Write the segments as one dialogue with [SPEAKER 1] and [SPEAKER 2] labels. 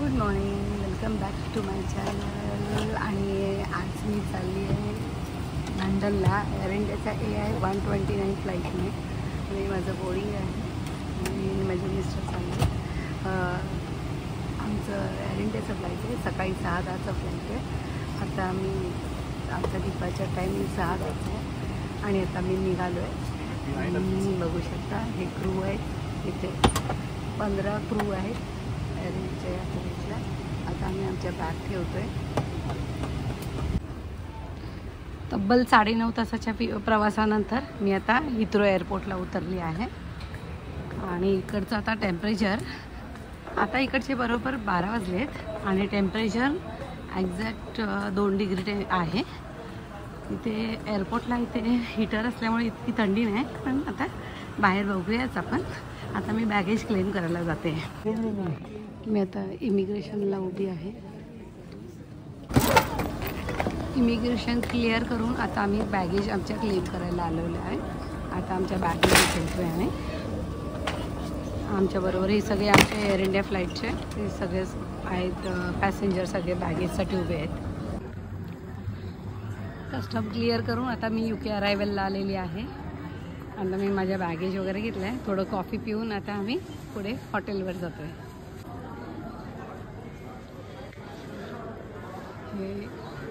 [SPEAKER 1] Good morning, welcome back to my channel. आणि आज मी चालली आहे लंडनला. एअर इंडियाचा AI-129 फ्लाईटने. आणि माझं बोर्डिंग आहे आणि माझे मिस्टर चालले. आमचं एअर इंडियाचं फ्लाईट आहे, सकाळी 6:10चा फ्लाईट आहे. आता आमचा डिपार्चर टायमिंग 6:10 आहे आणि आता मी निघालो आहे. बघू शकता हे क्रू आहेत, इथे 15 क्रू आहेत एअर इंडियाच्या फ्लाईटला. आता आम्ही आमच्या बॅग ठेवतो आहे. तब्बल 9.5 तासाच्या प्रवासानंतर मी आता हिथ्रो एअरपोर्टला उतरली आहे. आणि इकडचं आता टेम्परेचर, आता इकडचे बरोबर 12 वाजलेत आणि टेम्परेचर एक्झॅक्ट 2 डिग्री आहे. इथे एअरपोर्टला इथे हीटर असल्यामुळे इतकी थंडी नाही, पण आता बाहेर बघूयाच आपण. आता मी बॅगेज क्लेम करायला जाते. मी आता इमिग्रेशनला उभी आहे. इमिग्रेशन क्लिअर करून आता आम्ही बॅगेज आमच्या क्लेम करायला आलेलो आहे. आता आमच्या बॅगेज उचलतो आहे. आमच्याबरोबर हे सगळे आमचे एअर इंडिया फ्लाईटचे हे सगळे आहेत पॅसेंजर, सगळे बॅगेजसाठी उभे आहेत. कस्टम क्लिअर करून आता मी UK अरायवलला आलेली आहे. आता मी माझ्या बॅगेज वगैरे घेतलं आहे. थोडं कॉफी पिऊन आता आम्ही पुढे हॉटेलवर जातो आहे.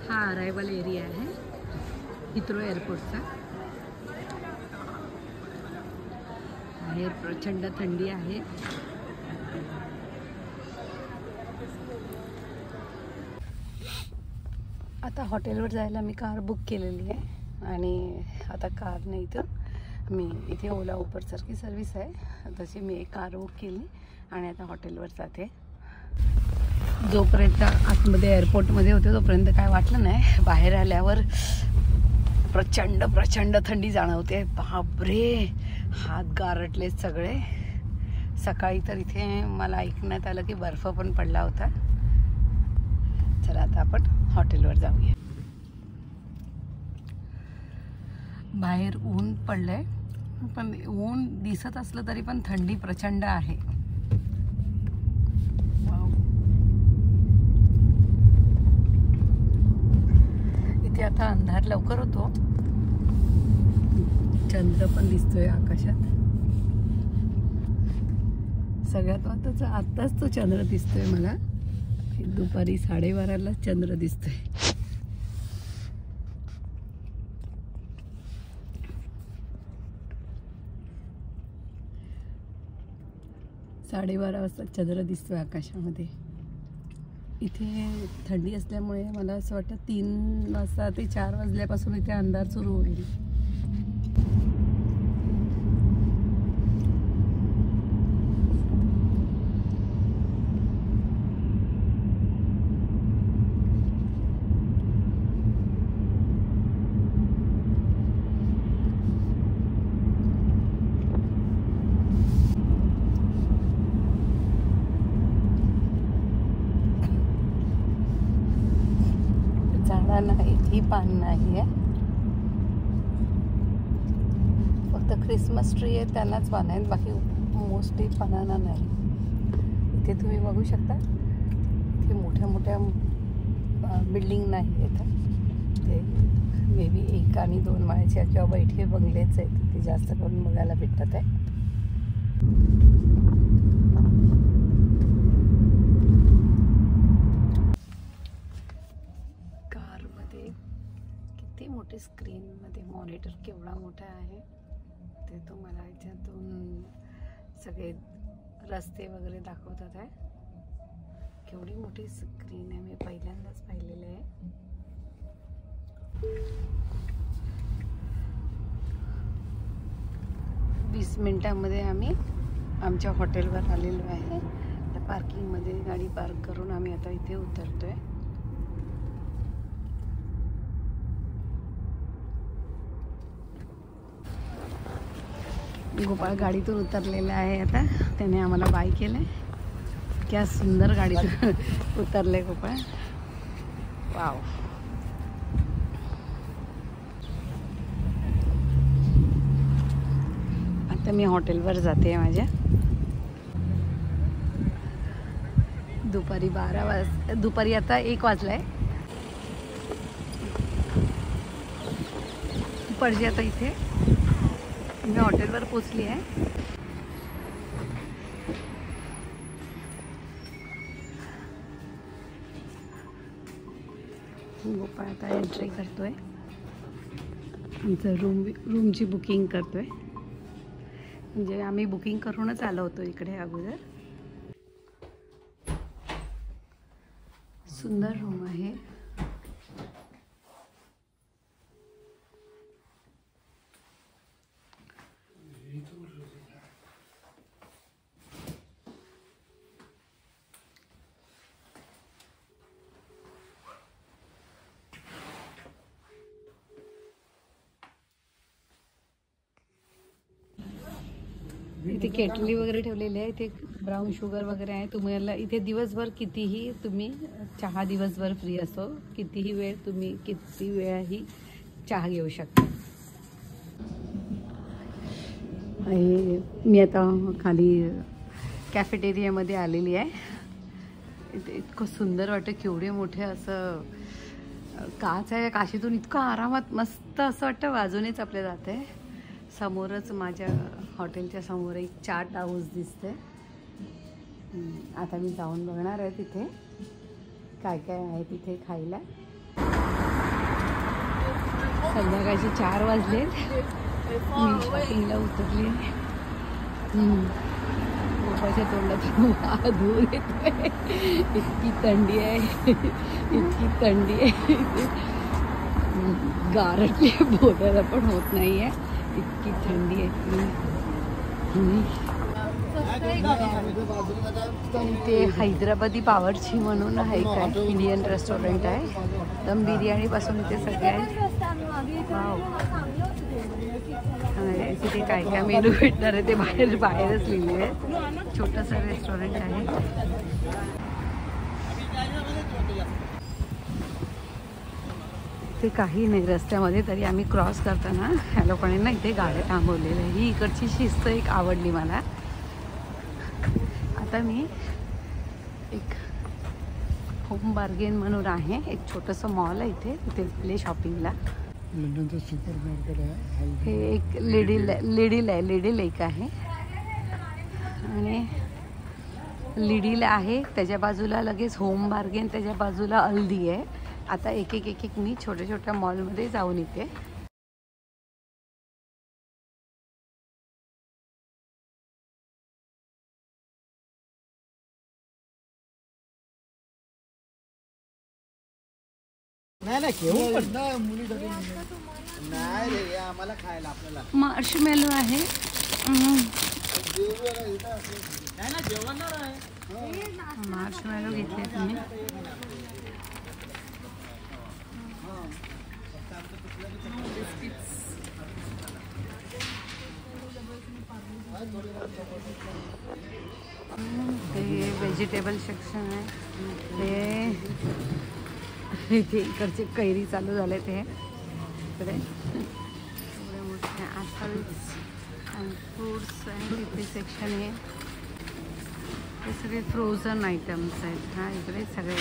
[SPEAKER 1] हा अरायवल एरिया आहे हिथ्रो एअरपोर्टचा. बाहेर प्रचंड थंडी आहे. आता हॉटेलवर जायला मी कार बुक केलेली आहे आणि आता कारने इथे ओला उबरसारखी सर्विस आहे, तशी मी एक कार बुक केली आणि आता हॉटेलवर जाते. जोपर्यंत आतमध्ये एअरपोर्टमध्ये होते तोपर्यंत काय वाटलं नाही. बाहेर आल्यावर प्रचंड थंडी जाणवते. बापरे, हात गारटले सगळे. सकाळी तर इथे मला ऐकण्यात आलं की बर्फ पण पडला होता. चला आता आपण हॉटेलवर जाऊया. बाहेर ऊन पडलंय, पण ऊन दिसत असलं तरी पण थंडी प्रचंड आहे. इथे आता अंधार लवकर होतो. चंद्र पण दिसतोय आकाशात. सगळ्यात महत्त्वाचं आत्ताच तो चंद्र दिसतोय मला. दुपारी 12:30ला चंद्र दिसतोय. साडे 12 वाजता चंद्र दिसतोय आकाशामध्ये. इथे थंडी असल्यामुळे मला असं वाटतं 3 वाजता ते 4 वाजल्यापासून इथे अंधार सुरू होईल. ही पान नाही आहे, फक्त क्रिसमस ट्री आहे त्यालाच पान आहेत, बाकी मोस्टली पानांना नाही. इथे तुम्ही बघू शकता, इथे मोठ्या बिल्डिंग नाही आहेत. ते मे बी 1 आणि 2 माळ्याच्या किंवा बैठे बंगलेच आहेत. ते जास्त करून बघायला भेटतात आहे. मोठे स्क्रीनमध्ये मॉनिटर केवढा मोठा आहे ते तुम्हाला याच्यातून सगळे रस्ते वगैरे दाखवतात आहे. केवढी मोठी स्क्रीन आहे, मी पहिल्यांदाच पाहिलेलं आहे. वीस मिनिटांमध्ये आम्ही आमच्या हॉटेलवर आलेलो आहे. त्या पार्किंगमध्ये गाडी पार्क करून आम्ही आता इथे उतरतोय. गोपाळ गाडीतून उतरलेला आहे. आता त्याने आम्हाला बाय केलं. क्या सुंदर गाडीतून उतरले गोपाळ. वाव. आता मी हॉटेलवर जाते. माझ्या दुपारी आता 1 वाजलाय. पणजी आता इथे मी हॉटेलवर पोचली आहे. गोपाळ आता एंट्री करतोय. आमचं रूमची बुकिंग करतोय. म्हणजे आम्ही बुकिंग करूनच आलो होतो इकडे अगोदर. सुंदर रूम आहे. इथे केटली वगैरे ठेवलेली आहे. इथे ब्राऊन शुगर वगैरे आहे. तुम्हाला इथे दिवसभर कितीही तुम्ही चहा दिवसभर फ्री असो. कितीही वेळ तुम्ही किती वेळाही चहा घेऊ शकता. मी आता खाली कॅफेटेरियामध्ये आलेली आहे. इथे इतकं सुंदर वाटतं. केवढे मोठे असं काच आहे. काशीतून इतकं आरामात मस्त असं वाटतं. बाजूनेच आपल्या जाते. समोरच माझ्या हॉटेलच्या समोर एक चाट हाऊस दिसते. आता मी जाऊन बघणार आहे तिथे काय काय आहे तिथे खायला. संध्याकाळचे 4 वाजले. मी शॉपिंगला उतरली. गोपाच्या तोंडात धूर येतोय. इतकी थंडी आहे. इतकी थंडी आहे. गारटले बोलायला पण होत नाही आहे. इतकी थंडी आहे. ते हैदराबादी बावर्ची म्हणून आहे काय इंडियन रेस्टॉरंट आहे. दम बिर्याणी पासून इथे सगळे आहे. तिथे काय काय मेनू भेटणार आहे ते बाहेरच लिहिले आहे. छोटंसं रेस्टॉरंट आहे. ते काही नाही रस्त्यामध्ये. तरी आम्ही क्रॉस करताना ह्या लोकांनी ना इथे गाड्या थांबवलेल्या आहे. ही इकडची शिस्त एक आवडली मला. आता मी एक होम बार्गेन म्हणून आहे. एक छोटंसं मॉल आहे इथे. तिथे शॉपिंगला.
[SPEAKER 2] लंडनचं सुपर मार्केट आहे.
[SPEAKER 1] हे एक लेडी लेक आहे. आणि लिडीला आहे. त्याच्या बाजूला लगेच होम बार्गेन. त्याच्या बाजूला अल्दी आहे. आता एक एक मी छोट्या छोट्या मॉलमध्ये जाऊन येते. मार्शमेलो आहे. मार्शमेलो घेतले तुम्ही. हे व्हेजिटेबल सेक्शन आहे. ते इथे इकडचे कैरी चालू झाले. ते इकडे एवढे मोठे ॲपल्स अँड फ्रूट्स आहे. इथे सेक्शन आहे. हे सगळे फ्रोझन आयटम्स आहेत. हा इकडे सगळे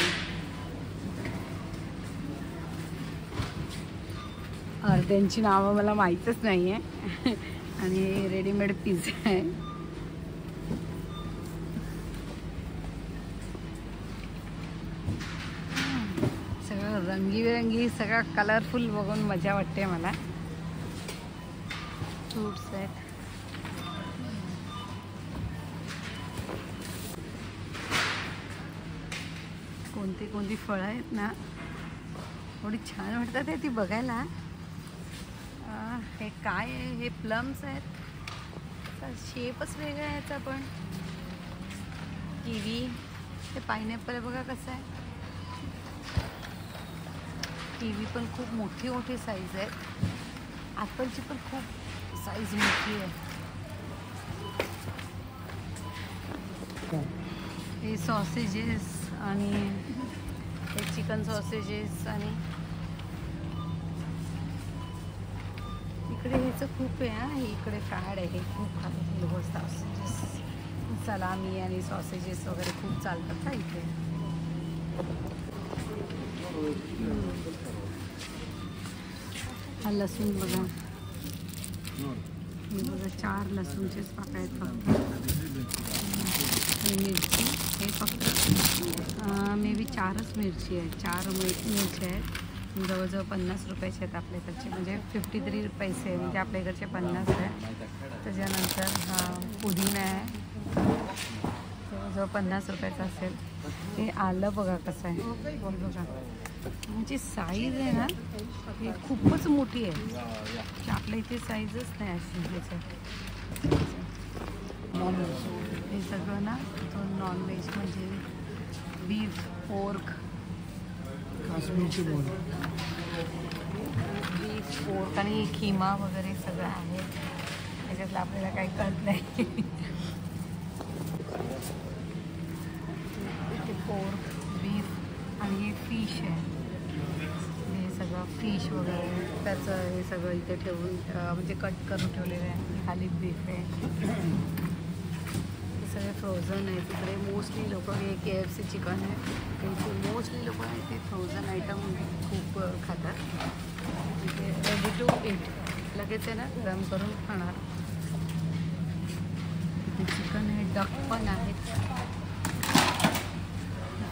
[SPEAKER 1] अर्ध्यांची नावं मला माहीतच नाही आहे. आणि रेडीमेड पिझ्झा आहे. सगळं रंगीबेरंगी सगळं कलरफुल बघून मजा वाटते मला. फ्रूट्स आहेत. कोणती कोणती फळं आहेत ना थोडी छान वाटतात ती बघायला. हे काय आहे? हे प्लम्स आहेत. शेपच वेगळा आहे याचा. पण किवी. हे पायनॅपल बघा कसं आहे. किवी पण खूप मोठी मोठी साईज आहे. ॲपलची पण खूप साईज मोठी आहे. हे सॉसेजेस आणि हे चिकन सॉसेजेस. आणि इकडे ह्याचं खूप आहे. इकडे फॅड आहे खूप खायला सॉसेजेस. सलामी आणि सॉसेजेस वगैरे खूप चालतात ना इथे. हा लसूण बघा, हे बघा 4 लसूणचेच पाकळ्या आहेत फक्त. आणि मिरची हे फक्त मे बी 4च मिरची आहे, 4 मिरची आहेत. जवळजवळ 50 रुपयाचे आहेत आपल्याकडचे, म्हणजे 53 पैसे आहे, म्हणजे आपल्याकडचे 50 आहे. त्याच्यानंतर हा पुदिना आहे, जवळजवळ 50 रुपयाचा असेल. हे आलं बघा कसं आहे, बघा म्हणजे साईज आहे ना ही खूपच मोठी आहे. आपल्या इथे साईजच नाही अशी. हे सगळं ना तो नॉनव्हेज म्हणजे बीफ, पोर्क,
[SPEAKER 2] काश्मीरची बोल,
[SPEAKER 1] बीफ, पोर्क आणि खिमा वगैरे सगळं आहे. त्याच्यातलं आपल्याला काही कळत नाही. इथे पोर्क, बीफ आणि हे फिश आहे. हे सगळं फिश वगैरे त्याचं हे सगळं इथे ठेवून म्हणजे कट करून ठेवलेलं आहे. खाली बीफ आहे. सगळे फ्रोझन आहे तिकडे. मोस्टली लोक हे KFC चिकन आहे, इथे मोस्टली लोक इथे फ्रोझन आयटम खूप खातात. इथे रेडी टू ईट, लगेच आहे ना गरम करून खाणार. इथे चिकन आहे, डक पण आहेत.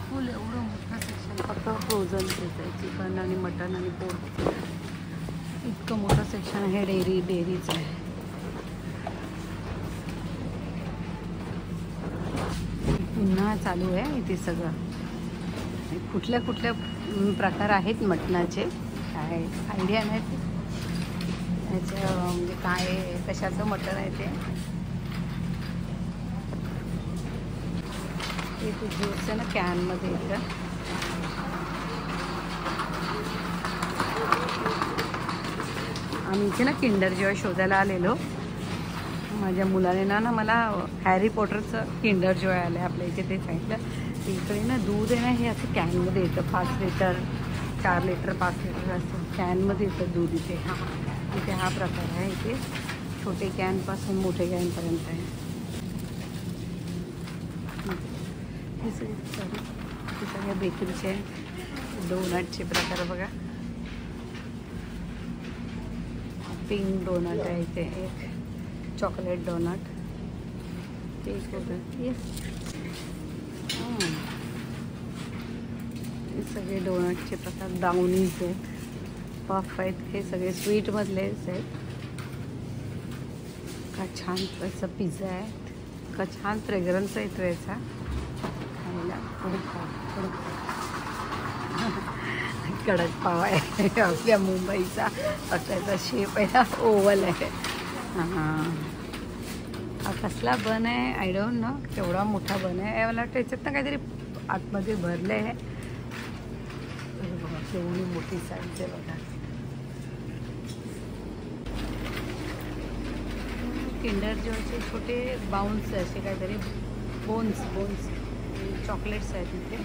[SPEAKER 1] फुल एवढं मोठं सेक्शन फक्त फ्रोझनचेच आहे, चिकन आणि मटन आणि पोर्क. इतकं मोठं सेक्शन आहे डेअरीचं आहे. पुन्हा चालू आहे इथे सगळं. कुठल्या प्रकार आहेत मटणाचे काय आयडिया नाही त्याचं, म्हणजे काय कशाचं मटण आहे ते. इथे ज्यूस आहे ना कॅनमध्ये येतं. आम्ही इथे ना किंडर जॉय शोधायला आलेलो. माझ्या मुलाने ना मला हॅरी पॉटरचं किंडर जॉय आलं आहे आपल्या इथे ते सांगितलं. इकडे ना दूध आहे ना हे असं कॅनमध्ये येतं, 5 लिटर 4 लिटर 5 लिटर असं कॅनमध्ये येतं दूध इथे. इथे हा प्रकार आहे. इथे छोटे कॅनपासून मोठे कॅनपर्यंत आहे. हे सगळे बेकरीचे डोनटचे प्रकार बघा. पिंक डोनट आहे इथे, एक चॉकलेट डोनट, एक हे सगळे डोनटचे प्रकार. ब्राउनीज आहेत, पफ आहेत, हे सगळे स्वीटमधलेच आहेत. का छान असं पिझ्झा आहे, का छान फ्रेग्रन्स येतो याचा खायला. कडक पाव आहे आपल्या मुंबईचा, त्याचा शेप आहे ना ओव्हल आहे. हां, हा कसला बन आहे आय डोंट नो, केवढा मोठा बन आहे. मला वाटतं याच्यात ना काहीतरी आतमध्ये भरलं आहे. बघा केवढी मोठी साईज आहे बघा. किंडर जॉयचे छोटे बाउन्स असे काहीतरी बोन्स चॉकलेट्स आहेत इथे.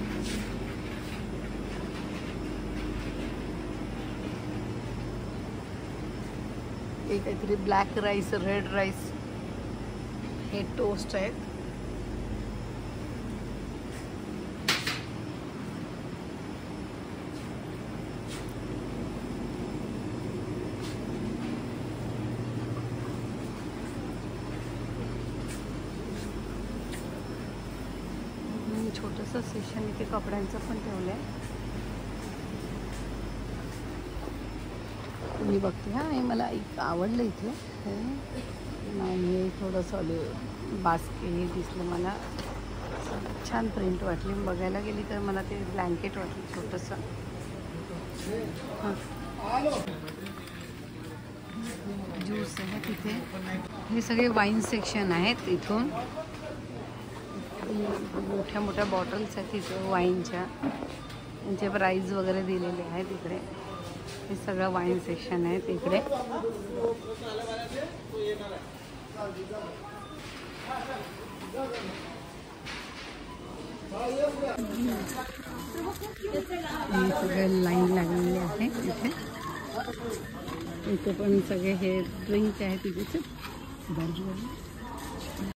[SPEAKER 1] हे काहीतरी ब्लॅक राईस, रेड राईस, हे टोस्ट आहेत. छोटंसं सेशन इथे कपड्यांचं पण ठेवलं आहे. मी बघते हां, हे मला एक आवडलं इथे. आणि हे थोडंसं बास्केट हे दिसलं मला, छान प्रिंट वाटली. बघायला गेली तर मला ते ब्लँकेट वाटलं छोटंसं. ज्यूस आहे तिथे. हे सगळे वाईन सेक्शन आहेत. इथून मोठ्या मोठ्या बॉटल्स आहेत तिथे वाईनच्या, त्यांचे प्राईज वगैरे दिलेले आहेत इकडे. हे सगळं वाईन सेक्शन आहे इकडे. हे सगळे लाईन लागलेले आहे इथे. इथे पण सगळे हे ड्रिंक आहेत इथे.